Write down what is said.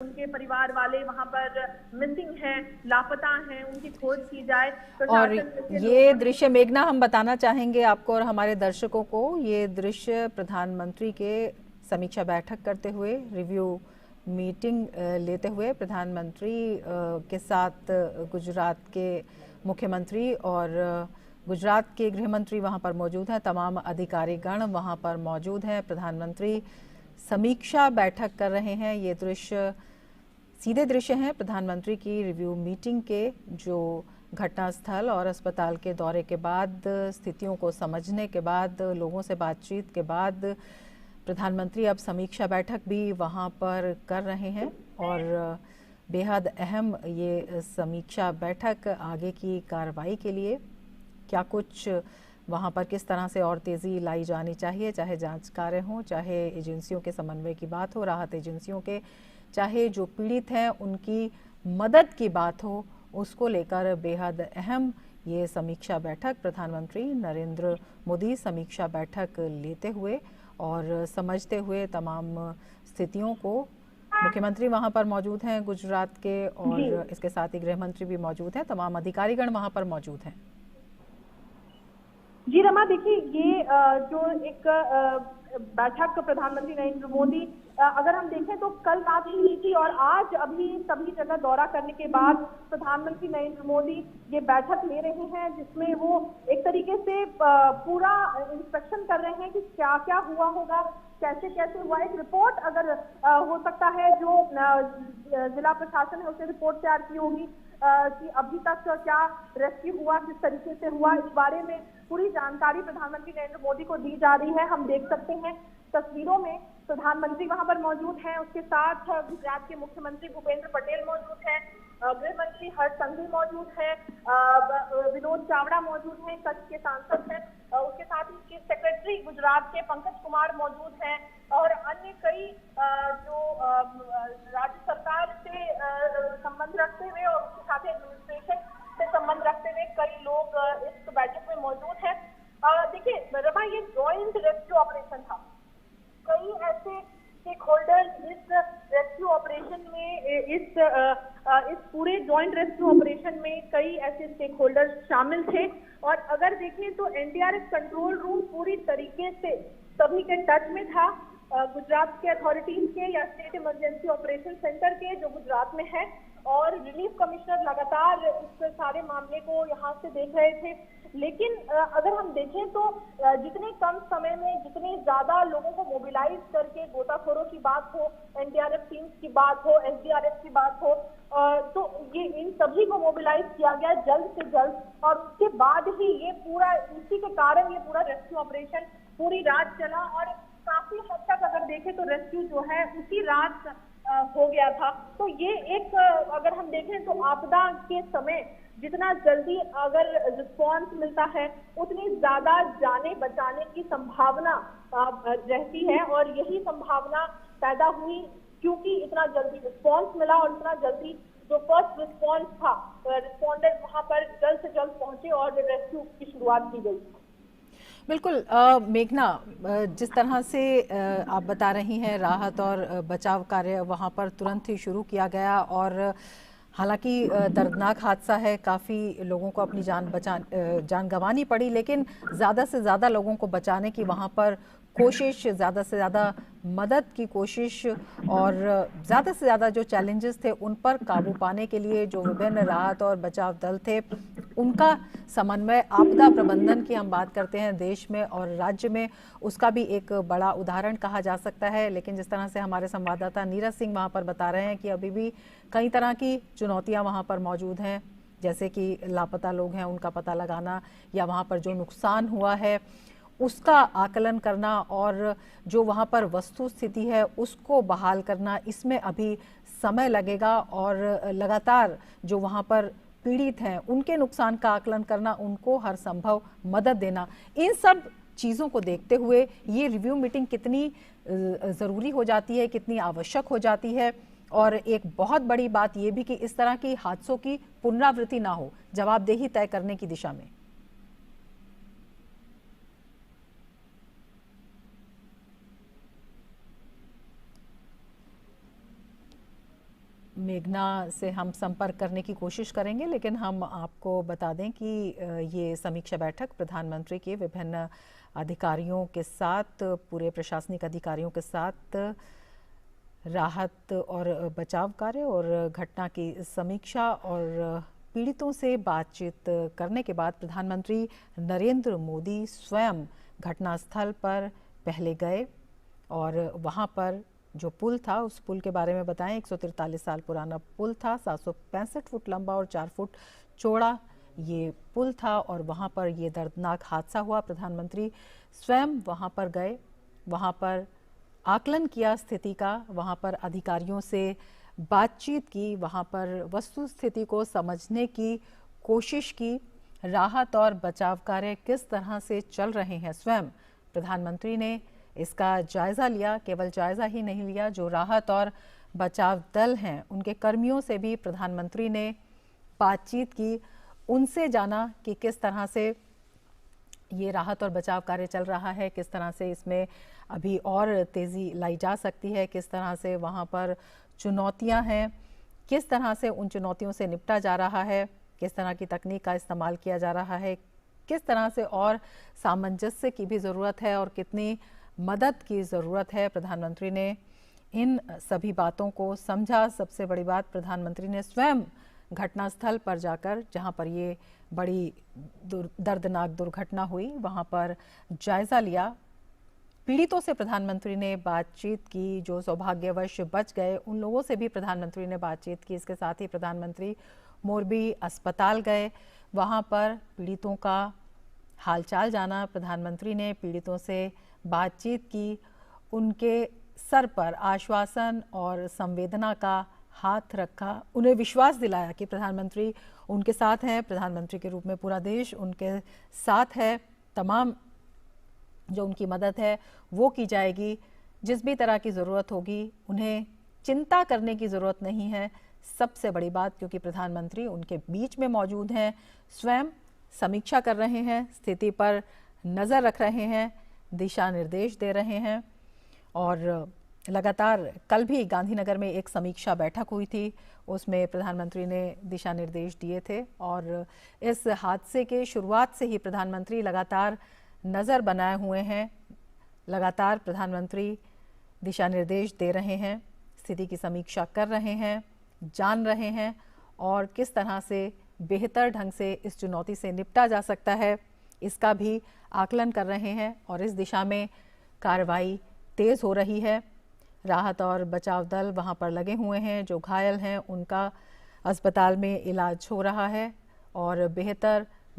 उनके परिवार वाले वहां पर मिसिंग हैं, लापता हैं, उनकी खोज की जाए। और ये दृश्य मेघना हम बताना चाहेंगे आपको और हमारे दर्शकों को, ये दृश्य प्रधानमंत्री के समीक्षा बैठक करते हुए, रिव्यू मीटिंग लेते हुए प्रधानमंत्री के साथ गुजरात के मुख्यमंत्री और गुजरात के गृह मंत्री वहाँ पर मौजूद हैं। तमाम अधिकारीगण वहाँ पर मौजूद हैं। प्रधानमंत्री समीक्षा बैठक कर रहे हैं। ये दृश्य सीधे दृश्य हैं प्रधानमंत्री की रिव्यू मीटिंग के, जो घटनास्थल और अस्पताल के दौरे के बाद, स्थितियों को समझने के बाद, लोगों से बातचीत के बाद प्रधानमंत्री अब समीक्षा बैठक भी वहां पर कर रहे हैं। और बेहद अहम ये समीक्षा बैठक आगे की कार्रवाई के लिए, क्या कुछ वहाँ पर किस तरह से और तेज़ी लाई जानी चाहिए, चाहे जांच कार्य हों, चाहे एजेंसियों के समन्वय की बात हो, राहत एजेंसियों के, चाहे जो पीड़ित हैं उनकी मदद की बात हो, उसको लेकर बेहद अहम ये समीक्षा बैठक प्रधानमंत्री नरेंद्र मोदी समीक्षा बैठक लेते हुए और समझते हुए तमाम स्थितियों को। मुख्यमंत्री वहां पर मौजूद हैं गुजरात के, और इसके साथ ही गृह मंत्री भी मौजूद हैं। तमाम अधिकारीगण वहां पर मौजूद हैं। जी रमा, देखिए ये जो एक बैठक प्रधानमंत्री नरेंद्र मोदी, अगर हम देखें तो कल रात ही हुई थी और आज अभी सभी जगह दौरा करने के बाद प्रधानमंत्री नरेंद्र मोदी ये बैठक ले रहे हैं, जिसमें वो एक तरीके से पूरा इंस्पेक्शन कर रहे हैं कि क्या क्या हुआ होगा, कैसे कैसे हुआ। एक रिपोर्ट अगर हो सकता है जो जिला प्रशासन है उसे रिपोर्ट तैयार की होगी कि अभी तक क्या रेस्क्यू हुआ, किस तरीके से हुआ, इस बारे में पूरी जानकारी प्रधानमंत्री नरेंद्र मोदी को दी जा रही है। हम देख सकते हैं तस्वीरों में प्रधानमंत्री वहां पर मौजूद हैं, उसके साथ गुजरात के मुख्यमंत्री भूपेंद्र पटेल मौजूद हैं, गृह मंत्री हर्ष संघवी मौजूद हैं, विनोद चावड़ा मौजूद हैं, कच्छ के सांसद हैं, उसके साथ ही चीफ सेक्रेटरी गुजरात के पंकज कुमार मौजूद हैं और अन्य कई जो राज्य सरकार से संबंध रखते हुए और उसके साथ एडमिनिस्ट्रेशन से संबंध रखते हुए कई लोग इस बैठक में मौजूद हैं। देखिए रमा, ये जॉइंट रेस्क्यू ऑपरेशन था। कई ऐसे स्टेक होल्डर्स इस रेस्क्यू ऑपरेशन में, इस पूरे जॉइंट रेस्क्यू ऑपरेशन में कई ऐसे स्टेक होल्डर्स शामिल थे। और अगर देखें तो एनडीआरएफ कंट्रोल रूम पूरी तरीके से सभी के टच में था, गुजरात के अथॉरिटीज के या स्टेट इमरजेंसी ऑपरेशन सेंटर के जो गुजरात में है, और रिलीफ कमिश्नर लगातार इस सारे मामले को यहाँ से देख रहे थे। लेकिन अगर हम देखें तो जितने कम समय में जितने ज्यादा लोगों को मोबिलाइज करके, गोताखोरों की बात हो, एनडीआरएफ टीम्स की बात हो, एसडीआरएफ की बात हो, तो ये इन सभी को मोबिलाइज किया गया जल्द से जल्द, और उसके बाद ही ये पूरा, इसी के कारण ये पूरा रेस्क्यू ऑपरेशन पूरी रात चला और काफी हद तक अगर देखें तो रेस्क्यू जो है उसी रात हो गया था। तो ये एक, अगर हम देखें तो आपदा के समय जितना जल्दी अगर रिस्पॉन्स मिलता है उतनी ज्यादा जाने बचाने की संभावना रहती है, और यही संभावना पैदा हुई क्योंकि इतना जल्दी रिस्पॉन्स मिला और इतना जल्दी जो फर्स्ट रिस्पॉन्स था, रिस्पॉन्डेंट वहां पर जल्द से जल्द पहुंचे और रेस्क्यू की शुरुआत की गई। बिल्कुल मेघना, जिस तरह से आप बता रही हैं, राहत और बचाव कार्य वहाँ पर तुरंत ही शुरू किया गया, और हालांकि दर्दनाक हादसा है, काफ़ी लोगों को अपनी जान गंवानी पड़ी, लेकिन ज़्यादा से ज़्यादा लोगों को बचाने की वहाँ पर कोशिश, ज़्यादा से ज़्यादा मदद की कोशिश, और ज़्यादा से ज़्यादा जो चैलेंजेस थे उन पर काबू पाने के लिए जो विभिन्न राहत और बचाव दल थे उनका समन्वय, आपदा प्रबंधन की हम बात करते हैं देश में और राज्य में, उसका भी एक बड़ा उदाहरण कहा जा सकता है। लेकिन जिस तरह से हमारे संवाददाता नीरज सिंह वहाँ पर बता रहे हैं कि अभी भी कई तरह की चुनौतियाँ वहाँ पर मौजूद हैं, जैसे कि लापता लोग हैं उनका पता लगाना, या वहाँ पर जो नुकसान हुआ है उसका आकलन करना, और जो वहाँ पर वस्तु स्थिति है उसको बहाल करना, इसमें अभी समय लगेगा। और लगातार जो वहाँ पर पीड़ित हैं उनके नुकसान का आकलन करना, उनको हर संभव मदद देना, इन सब चीज़ों को देखते हुए ये रिव्यू मीटिंग कितनी ज़रूरी हो जाती है, कितनी आवश्यक हो जाती है। और एक बहुत बड़ी बात ये भी कि इस तरह की हादसों की पुनरावृत्ति ना हो, जवाबदेही तय करने की दिशा में। मेघना से हम संपर्क करने की कोशिश करेंगे, लेकिन हम आपको बता दें कि ये समीक्षा बैठक प्रधानमंत्री के विभिन्न अधिकारियों के साथ, पूरे प्रशासनिक अधिकारियों के साथ राहत और बचाव कार्य और घटना की समीक्षा और पीड़ितों से बातचीत करने के बाद प्रधानमंत्री नरेंद्र मोदी स्वयं घटनास्थल पर पहले गए और वहां पर जो पुल था उस पुल के बारे में बताएं। 143 साल पुराना पुल था, 765 फुट लंबा और 4 फुट चौड़ा ये पुल था और वहां पर ये दर्दनाक हादसा हुआ। प्रधानमंत्री स्वयं वहां पर गए, वहां पर आकलन किया स्थिति का, वहां पर अधिकारियों से बातचीत की, वहां पर वस्तु स्थिति को समझने की कोशिश की, राहत और बचाव कार्य किस तरह से चल रहे हैं स्वयं प्रधानमंत्री ने इसका जायजा लिया। केवल जायजा ही नहीं लिया, जो राहत और बचाव दल हैं उनके कर्मियों से भी प्रधानमंत्री ने बातचीत की, उनसे जाना कि किस तरह से ये राहत और बचाव कार्य चल रहा है, किस तरह से इसमें अभी और तेज़ी लाई जा सकती है, किस तरह से वहाँ पर चुनौतियाँ हैं, किस तरह से उन चुनौतियों से निपटा जा रहा है, किस तरह की तकनीक का इस्तेमाल किया जा रहा है, किस तरह से और सामंजस्य की भी ज़रूरत है और कितनी मदद की ज़रूरत है। प्रधानमंत्री ने इन सभी बातों को समझा। सबसे बड़ी बात, प्रधानमंत्री ने स्वयं घटनास्थल पर जाकर, जहां पर ये बड़ी दर्दनाक दुर्घटना हुई, वहां पर जायजा लिया। पीड़ितों से प्रधानमंत्री ने बातचीत की, जो सौभाग्यवश बच गए उन लोगों से भी प्रधानमंत्री ने बातचीत की। इसके साथ ही प्रधानमंत्री मोरबी अस्पताल गए, वहां पर पीड़ितों का हालचाल जाना। प्रधानमंत्री ने पीड़ितों से बातचीत की, उनके सर पर आश्वासन और संवेदना का हाथ रखा, उन्हें विश्वास दिलाया कि प्रधानमंत्री उनके साथ हैं। प्रधानमंत्री के रूप में पूरा देश उनके साथ है, तमाम जो उनकी मदद है वो की जाएगी, जिस भी तरह की ज़रूरत होगी उन्हें चिंता करने की ज़रूरत नहीं है। सबसे बड़ी बात, क्योंकि प्रधानमंत्री उनके बीच में मौजूद हैं, स्वयं समीक्षा कर रहे हैं, स्थिति पर नज़र रख रहे हैं, दिशा निर्देश दे रहे हैं। और लगातार कल भी गांधीनगर में एक समीक्षा बैठक हुई थी, उसमें प्रधानमंत्री ने दिशा निर्देश दिए थे और इस हादसे के शुरुआत से ही प्रधानमंत्री लगातार नज़र बनाए हुए हैं, लगातार प्रधानमंत्री दिशा निर्देश दे रहे हैं, स्थिति की समीक्षा कर रहे हैं, जान रहे हैं और किस तरह से बेहतर ढंग से इस चुनौती से निपटा जा सकता है इसका भी आकलन कर रहे हैं और इस दिशा में कार्रवाई तेज़ हो रही है। राहत और बचाव दल वहां पर लगे हुए हैं, जो घायल हैं उनका अस्पताल में इलाज हो रहा है और बेहतर